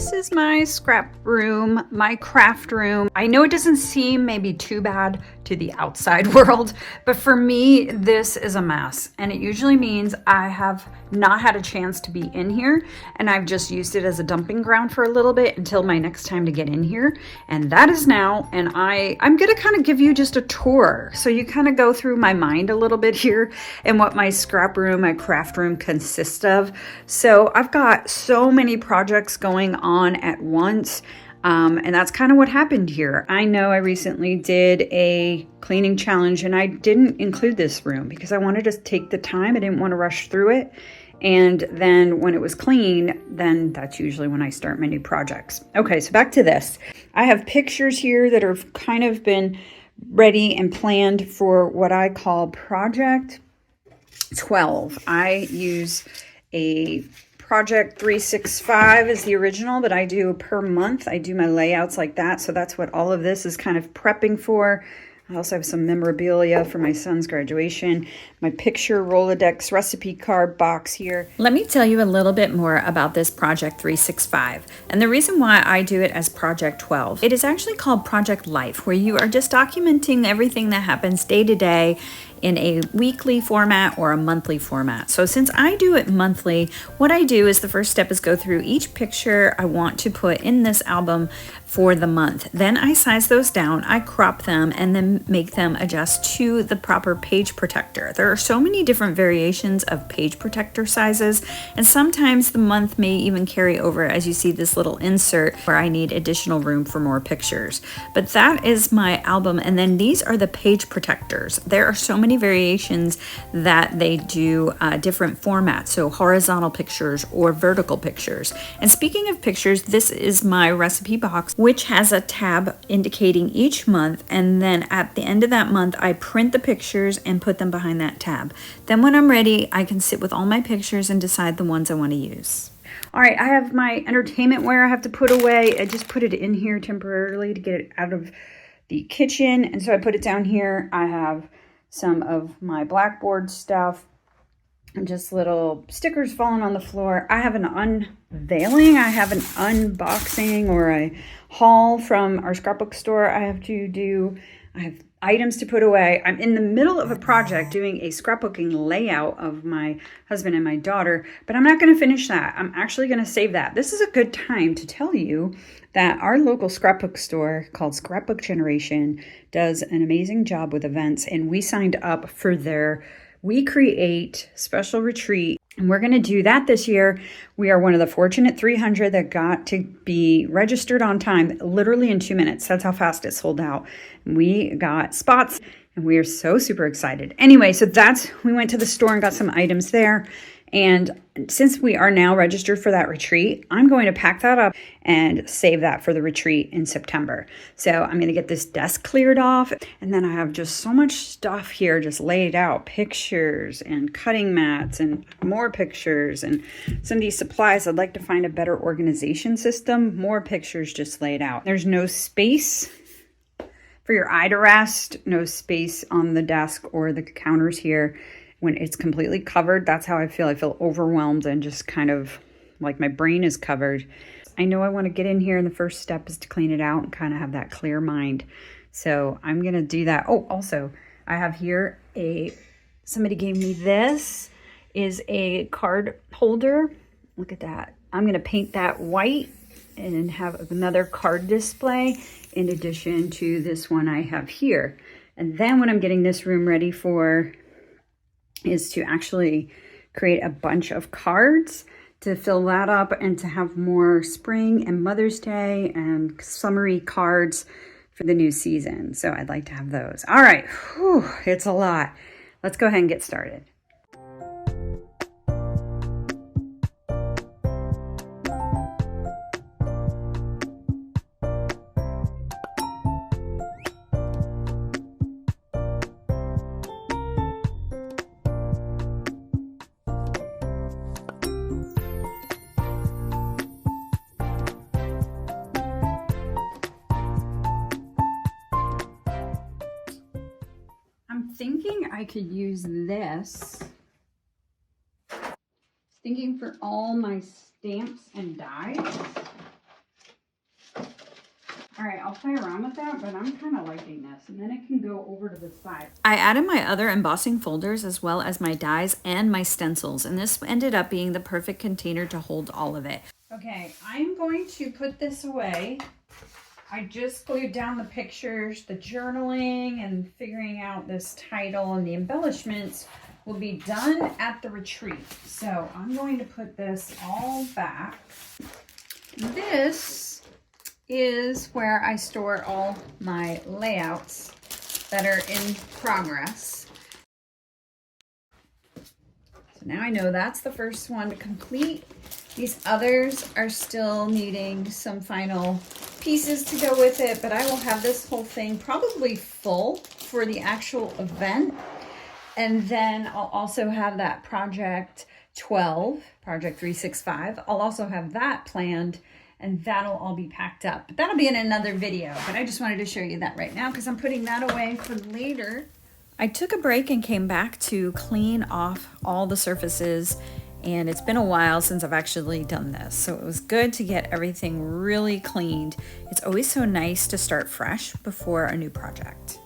This is my scrap room, my craft room. I know it doesn't seem maybe too bad to the outside world, but for me, this is a mess. And it usually means I have not had a chance to be in here, and I've just used it as a dumping ground for a little bit until my next time to get in here. And that is now, and I'm gonna kind of give you just a tour. So you kind of go through my mind a little bit here and what my scrap room, my craft room consists of. So I've got so many projects going on at once. And that's kind of what happened here. I know I recently did a cleaning challenge and I didn't include this room because I wanted to take the time. I didn't want to rush through it. And then when it was clean, then that's usually when I start my new projects. Okay, so back to this. I have pictures here that have kind of been ready and planned for what I call Project 12. I use a Project 365 is the original, but I do per month. I do my layouts like that. So that's what all of this is kind of prepping for. I also have some memorabilia for my son's graduation, my picture Rolodex recipe card box here. Let me tell you a little bit more about this Project 365 and the reason why I do it as Project 12. It is actually called Project Life, where you are just documenting everything that happens day to day in a weekly format or a monthly format. So since I do it monthly, what I do is the first step is go through each picture I want to put in this album for the month. Then I size those down, I crop them, and then make them adjust to the proper page protector. There are so many different variations of page protector sizes, and sometimes the month may even carry over, as you see this little insert where I need additional room for more pictures. But that is my album, and then these are the page protectors. There are so many variations that they do different formats, so horizontal pictures or vertical pictures. And speaking of pictures, this is my recipe box, which has a tab indicating each month, and then at the end of that month I print the pictures and put them behind that tab. Then when I'm ready, I can sit with all my pictures and decide the ones I want to use. All right, I have my entertainment wear I have to put away. I just put it in here temporarily to get it out of the kitchen, and so I put it down here. I have some of my blackboard stuff and just little stickers falling on the floor. I have an unveiling, I have an unboxing or a haul from our scrapbook store I have to do. I have items to put away. I'm in the middle of a project doing a scrapbooking layout of my husband and my daughter, but I'm not going to finish that. I'm actually going to save that. This is a good time to tell you that our local scrapbook store called Scrapbook Generation does an amazing job with events, and we signed up for their We Create special retreat. And we're going to do that this year. We are one of the fortunate 300 that got to be registered on time, literally in 2 minutes. That's how fast it sold out. We got spots and we are so super excited. Anyway, so we went to the store and got some items there. And since we are now registered for that retreat, I'm going to pack that up and save that for the retreat in September. So I'm going to get this desk cleared off. And then I have just so much stuff here just laid out, pictures and cutting mats and more pictures and some of these supplies. I'd like to find a better organization system, more pictures just laid out. There's no space for your eye to rest, no space on the desk or the counters here. When it's completely covered, that's how I feel. I feel overwhelmed and just kind of like my brain is covered. I know I want to get in here, and the first step is to clean it out and kind of have that clear mind. So I'm going to do that. Oh, also, I have here somebody gave me this, is a card holder. Look at that. I'm going to paint that white and have another card display in addition to this one I have here. And then when I'm getting this room ready for is to actually create a bunch of cards to fill that up and to have more spring and Mother's Day and summery cards for the new season. So I'd like to have those. All right, whew, it's a lot. Let's go ahead and get started. Thinking I could use this, thinking for all my stamps and dies, All right, I'll play around with that, but I'm kind of liking this. And then it can go over to the side. I added my other embossing folders as well as my dies and my stencils. And this ended up being the perfect container to hold all of it. Okay, I'm going to put this away. I just glued down the pictures, the journaling, and figuring out this title, and the embellishments will be done at the retreat. So I'm going to put this all back. This is where I store all my layouts that are in progress. So now I know that's the first one to complete. These others are still needing some final pieces to go with it, but I will have this whole thing probably full for the actual event. And then I'll also have that project 12, project 365. I'll also have that planned, and that'll all be packed up. But that'll be in another video, but I just wanted to show you that right now because I'm putting that away for later. I took a break and came back to clean off all the surfaces, and it's been a while since I've actually done this. So it was good to get everything really cleaned. It's always so nice to start fresh before a new project.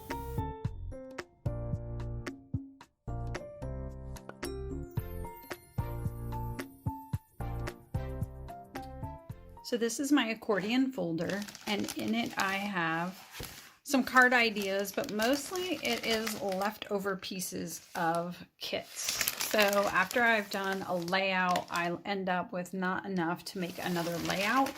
So this is my accordion folder, and in it I have some card ideas, but mostly it is leftover pieces of kits. So after I've done a layout, I'll end up with not enough to make another layout,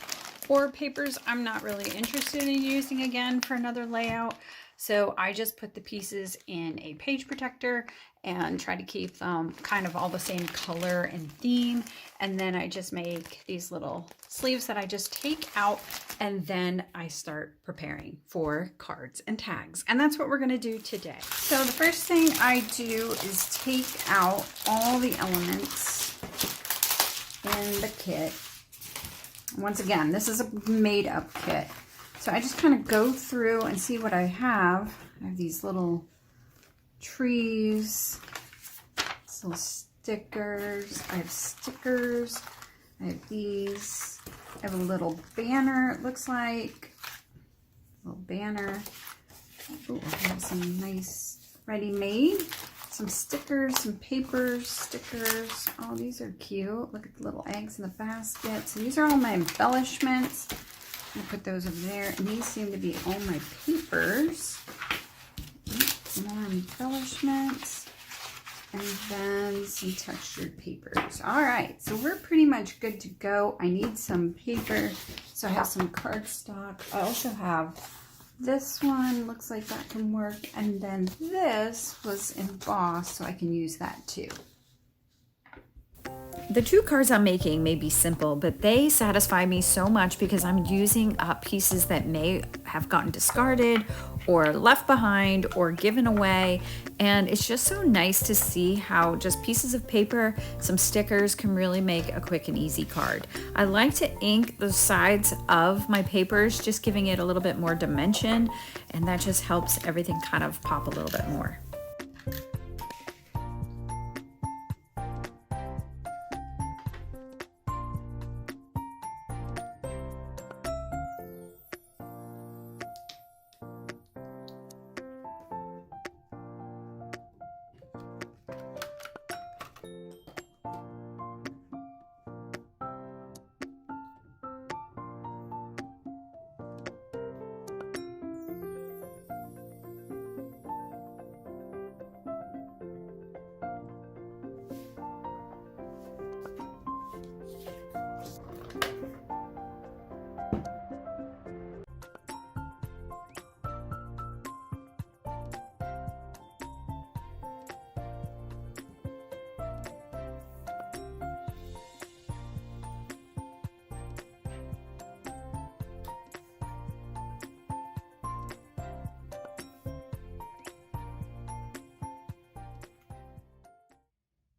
or papers I'm not really interested in using again for another layout. So I just put the pieces in a page protector and try to keep them kind of all the same color and theme. And then I just make these little sleeves that I just take out, and then I start preparing for cards and tags. And that's what we're gonna do today. So the first thing I do is take out all the elements in the kit. Once again, this is a made up kit. So I just kind of go through and see what I have. I have these little trees, little stickers. I have stickers. I have these. I have a little banner, it looks like. A little banner. Ooh, I have some nice ready-made. Some stickers, some papers, stickers. Oh, these are cute. Look at the little eggs in the basket. So these are all my embellishments. I'm gonna put those over there, and these seem to be all my papers. More embellishments, and then some textured papers. All right, so we're pretty much good to go. I need some paper, so I have some cardstock. I also have this one, looks like that can work, and then this was embossed, so I can use that too. The two cards I'm making may be simple, but they satisfy me so much because I'm using up pieces that may have gotten discarded or left behind or given away. And it's just so nice to see how just pieces of paper, some stickers can really make a quick and easy card. I like to ink the sides of my papers, just giving it a little bit more dimension, and that just helps everything kind of pop a little bit more.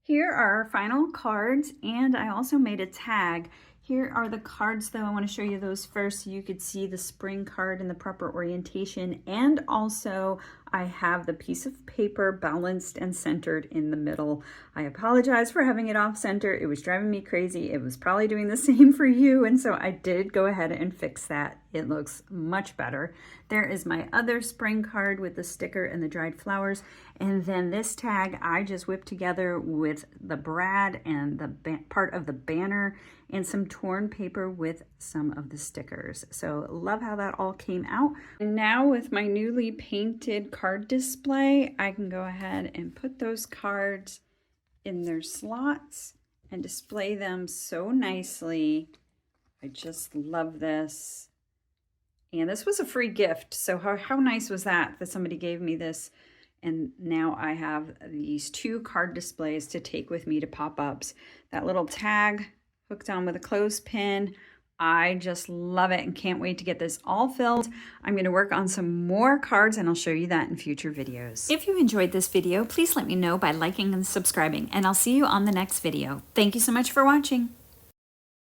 Here are our final cards, and I also made a tag. Here are the cards though. I want to show you those first so you could see the spring card in the proper orientation, and also I have the piece of paper balanced and centered in the middle. I apologize for having it off center. It was driving me crazy. It was probably doing the same for you, and so I did go ahead and fix that it looks much better. There is my other spring card with the sticker and the dried flowers. And then this tag I just whipped together with the brad and the part of the banner and some torn paper with some of the stickers. So love how that all came out. And now with my newly painted card display, I can go ahead and put those cards in their slots and display them so nicely. I just love this. And this was a free gift. So how nice was that somebody gave me this? And now I have these 2 card displays to take with me to pop-ups. That little tag hooked on with a clothespin. I just love it and can't wait to get this all filled. I'm going to work on some more cards and I'll show you that in future videos. If you enjoyed this video, please let me know by liking and subscribing, and I'll see you on the next video. Thank you so much for watching.